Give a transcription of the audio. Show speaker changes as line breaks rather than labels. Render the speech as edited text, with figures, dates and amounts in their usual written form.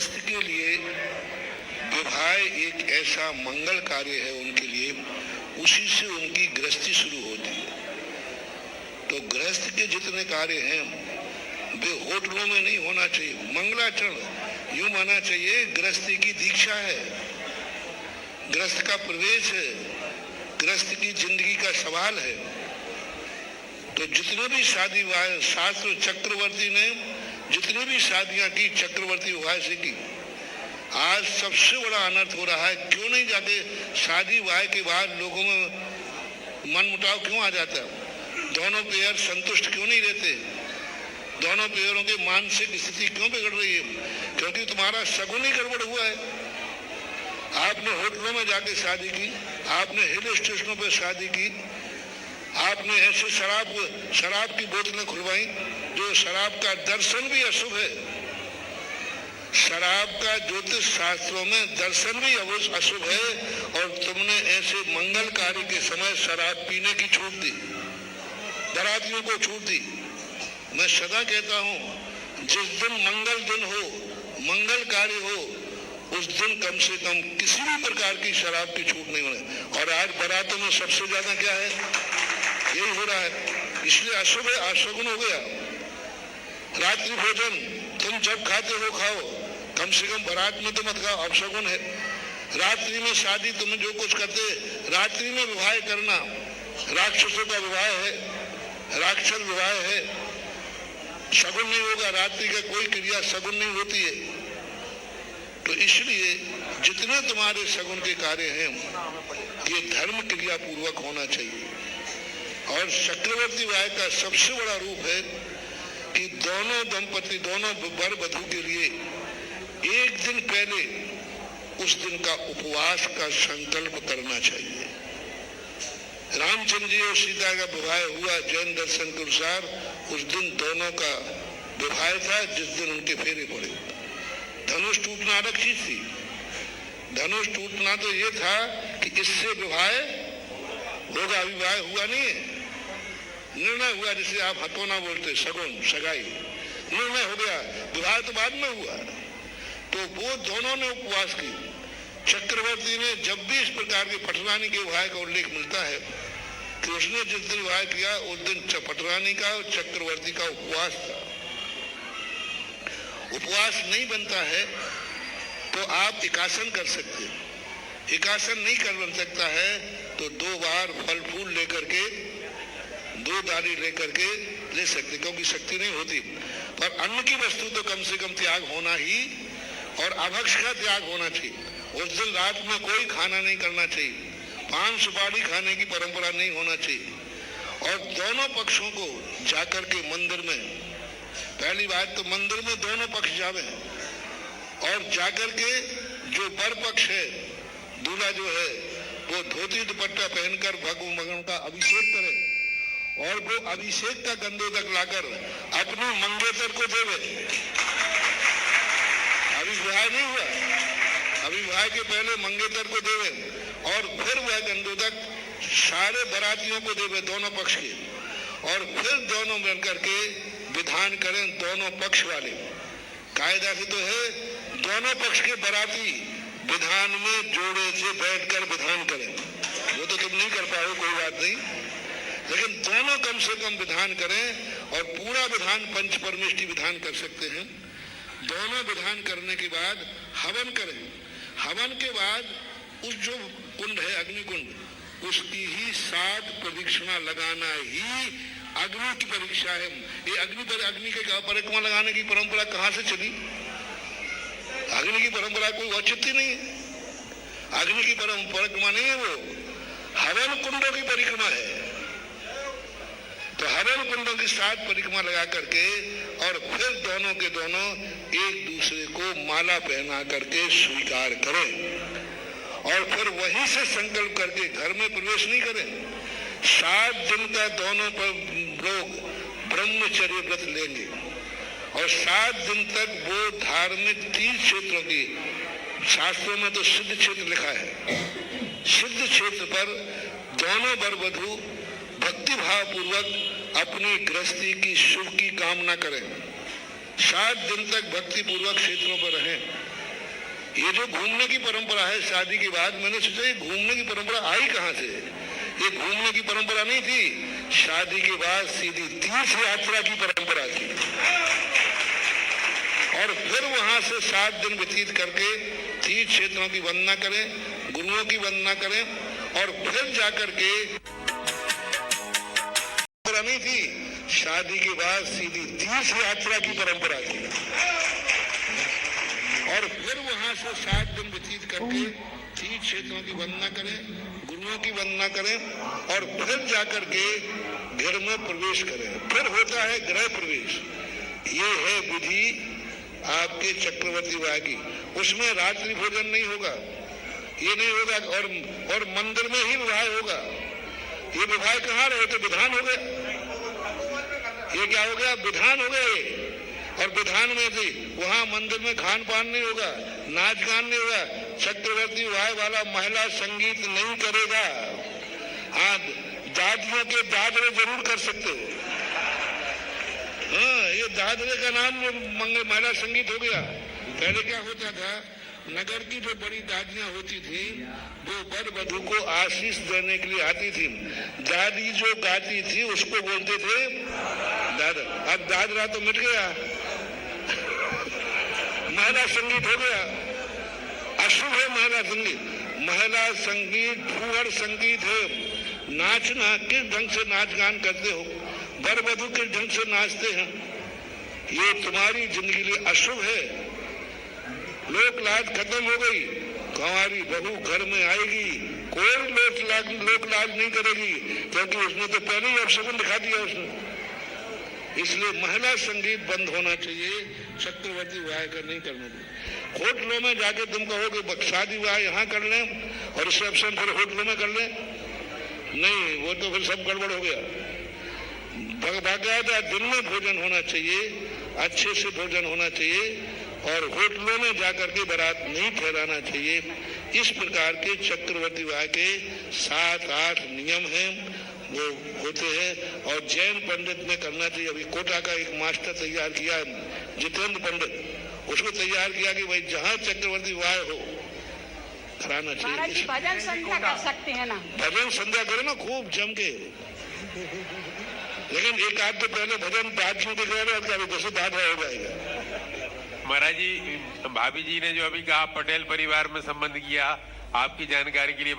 गृहस्थ के लिए विवाह एक ऐसा मंगल कार्य है उनके लिए, उसी से उनकी गृहस्थी शुरू होती है। तो गृहस्थ के जितने कार्य हैं वे होटलों में नहीं होना चाहिए। मंगलाचरण यूं माना चाहिए गृहस्थी की दीक्षा है, गृहस्थ का प्रवेश है, गृहस्थ की जिंदगी का सवाल है। तो जितने भी शादी विवाह शास्त्र चक्रवर्ती ने जितनी भी शादियां की चक्रवर्ती विवाह से की, आज सबसे बड़ा अनर्थ हो रहा है। क्यों नहीं जाते शादी विवाह के बाद लोगों में मन मुटाव क्यों आ जाता है? दोनों पेयर संतुष्ट क्यों नहीं रहते? दोनों पेयरों की मानसिक स्थिति क्यों बिगड़ रही है? क्योंकि तुम्हारा शगुन ही गड़बड़ हुआ है। आपने होटलों में जाके शादी की, आपने हिल स्टेशनों पर शादी की, आपने ऐसे शराब की बोतलें खुलवाई जो शराब का दर्शन भी अशुभ है। शराब का ज्योतिष शास्त्रों में दर्शन भी अशुभ है, और तुमने ऐसे मंगल कार्य के समय शराब पीने की छूट दी, बारातियों को छूट दी। मैं सदा कहता हूं जिस दिन मंगल दिन हो, मंगल कार्य हो, उस दिन कम से कम किसी भी प्रकार की शराब की छूट नहीं होने। और आज बारातों में सबसे ज्यादा क्या है? यही हो रहा है। इसलिए अशुभ है, अशुगुन हो गया। रात्रि भोजन तुम जब खाते हो खाओ, कम से कम बारात में तो मत खाओ, अपशगुन है। रात्रि में शादी तुम जो कुछ करते, रात्रि में विवाह करना राक्षसों का विवाह है, राक्षस विवाह है, शगुन नहीं होगा। रात्रि का कोई क्रिया शगुन नहीं होती है। तो इसलिए जितने तुम्हारे शगुन के कार्य हैं ये धर्म क्रिया पूर्वक होना चाहिए। और चक्रवर्ती विवाह का सबसे बड़ा रूप है कि दोनों दंपति, दोनों वर वधू के लिए एक दिन पहले उस दिन का उपवास का संकल्प करना चाहिए। रामचंद्र जी और सीता का विवाह हुआ जैन दर्शन के अनुसार, उस दिन दोनों का विवाह था जिस दिन उनके फेरे पड़े। धनुष टूटना अलग चीज थी। धनुष टूटना तो ये था कि इससे विवाह होगा, अभी विवाह हुआ नहीं है, निर्णय हुआ, जिसे आप हथौना बोलते, शगुन सगाई, निर्णय हो गया, विवाह तो बाद में हुआ। तो वो दोनों ने उपवास की। चक्रवर्ती ने जब भी इस प्रकार के पटरानी के विवाह का उल्लेख मिलता है कि उसने जिस दिन विवाह किया उस दिन पटरानी का और चक्रवर्ती का उपवास था। उपवास नहीं बनता है तो आप एकासन कर सकते हैं। एकासन नहीं कर बन सकता है तो 2 बार फल फूल लेकर के, 2 दाली लेकर के ले सकते, क्योंकि शक्ति नहीं होती। पर अन्न की वस्तु तो कम से कम त्याग होना ही, और अभक्ष का त्याग होना चाहिए। उस दिन रात में कोई खाना नहीं करना चाहिए, पान सुपारी खाने की परंपरा नहीं होना चाहिए। और दोनों पक्षों को जाकर के मंदिर में, पहली बात तो मंदिर में दोनों पक्ष जावे और जाकर के जो वर पक्ष है, दूल्हा जो है, वो धोती दुपट्टा पहनकर भगवान का अभिषेक करे और वो अभिषेक का गंधोदक लाकर अपने मंगेतर को देवे। अभी विवाह नहीं हुआ, अभी विवाह के पहले मंगेतर को देवे और फिर वह गंधोदक सारे बारातियों को देवे, दोनों पक्ष के, और फिर दोनों मिलकर के विधान करें, दोनों पक्ष वाले। कायदा से तो है दोनों पक्ष के बाराती विधान में जोड़े से बैठकर विधान करें। वो तो तुम नहीं कर पाओ, कोई बात नहीं, लेकिन दोनों कम से कम विधान करें और पूरा विधान पंच परमेष्टि विधान कर सकते हैं। दोनों विधान करने के बाद हवन करें। हवन के बाद उस जो कुंड है अग्निकुंड, उसकी ही 7 प्रदक्षिणा लगाना ही अग्नि की परीक्षा है। ये अग्नि के परिक्रमा लगाने की परंपरा कहाँ से चली? अग्नि की परंपरा कोई औचित्य नहीं है। अग्नि की परिक्रमा नहीं है, वो हवन कुंडों की परिक्रमा है। तो हवन कुंडों की 7 परिक्रमा लगा करके और फिर दोनों के दोनों एक दूसरे को माला पहना करके स्वीकार करें और फिर वहीं से संकल्प करके घर में प्रवेश नहीं करें। 7 दिन का दोनों पर लोग ब्रह्मचर्य व्रत लेंगे और 7 दिन तक वो धार्मिक 3 क्षेत्रों की, शास्त्रों में तो सिद्ध क्षेत्र लिखा है, सिद्ध क्षेत्र पर दोनों वर वधू भक्ति भाव पूर्वक अपनी गृहस्थी की शुभ की कामना करें। 7 दिन तक भक्ति पूर्वक क्षेत्रों पर रहें ये जो घूमने की परंपरा है शादी के बाद, मैंने सोचा ये घूमने की परंपरा आई कहां से? ये घूमने की परंपरा नहीं थी, शादी के बाद सीधी तीर्थ यात्रा की परंपरा थी। और फिर वहां से 7 दिन व्यतीत करके तीर्थ क्षेत्रों की वंदना करें, गुरुओं की वंदना करें, और फिर जाकर के परंपरा नहीं थी, शादी के बाद सीधी तीर्थ यात्रा की परंपरा थी। और फिर वहां से 7 दिन व्यतीत करके तीर्थ क्षेत्रों की वंदना करें, गुरुओं की वंदना करें, और फिर जाकर के घर में प्रवेश करें। फिर होता है गृह प्रवेश। ये है विधि आपके चक्रवर्ती विवाह की। उसमें रात्रि भोजन नहीं होगा, ये नहीं होगा, और मंदिर में ही विवाह होगा। ये विवाह कहाँ रहे तो विधान हो गया। ये क्या हो गया? विधान हो गया ये। और विधान में भी वहां मंदिर में खान पान नहीं होगा, नाच गान नहीं होगा। चक्रवर्ती विवाह वाला महिला संगीत नहीं करेगा। हाँ, दादियों के दादरे जरूर कर सकते हो। हाँ, ये दादरे का नाम महिला संगीत हो गया। पहले क्या होता था, नगर की जो बड़ी दादियां होती थी वो वर वधू को आशीष देने के लिए आती थी। दादी जो गाती थी उसको बोलते थे दादर। अब दादरा तो मिट गया, महिला संगीत हो गया। अशुभ है महिला संगीत। महिला संगीत फूहड़ संगीत है। नाचना किस ढंग से नाच गान करते हो, वर वधू किस ढंग से नाचते हैं, ये तुम्हारी जिंदगी लिए अशुभ है। लोक लाज खत्म हो गई। कुंवारी बहू घर में आएगी, कोई लोक लाज नहीं करेगी, क्योंकि उसने तो पहले ही अपशगुन दिखा दिया उसने। इसलिए महिला संगीत बंद होना चाहिए, चक्रवर्ती विवाह का नहीं करना चाहिए। होटलों में जाके तुम कहोगे शादी विवाह यहाँ कर लें और रिसेप्शन फिर होटलों में कर लें, नहीं, वो तो फिर सब गड़बड़ हो गया। बाकायदा दिन में भोजन होना चाहिए, अच्छे से भोजन होना चाहिए, और होटलों में जाकर के बारात नहीं ठहराना चाहिए। इस प्रकार के चक्रवर्ती विवाह के 7-8 नियम हैं, वो होते हैं। और जैन पंडित में करना चाहिए। अभी कोटा का एक मास्टर तैयार किया, जितेंद्र पंडित, उसको तैयार किया कि भाई जहाँ चक्रवर्ती विवाह हो कराना चाहिए।
भजन संध्या कर सकते हैं ना,
भजन संध्या करें ना खूब जम के, लेकिन एक आध तो पहले भजन दादियों के करें, जैसे दादा हो जाएगा।
महाराज जी, भाभी जी ने जो अभी कहा पटेल परिवार में संबंध किया, आपकी जानकारी के लिए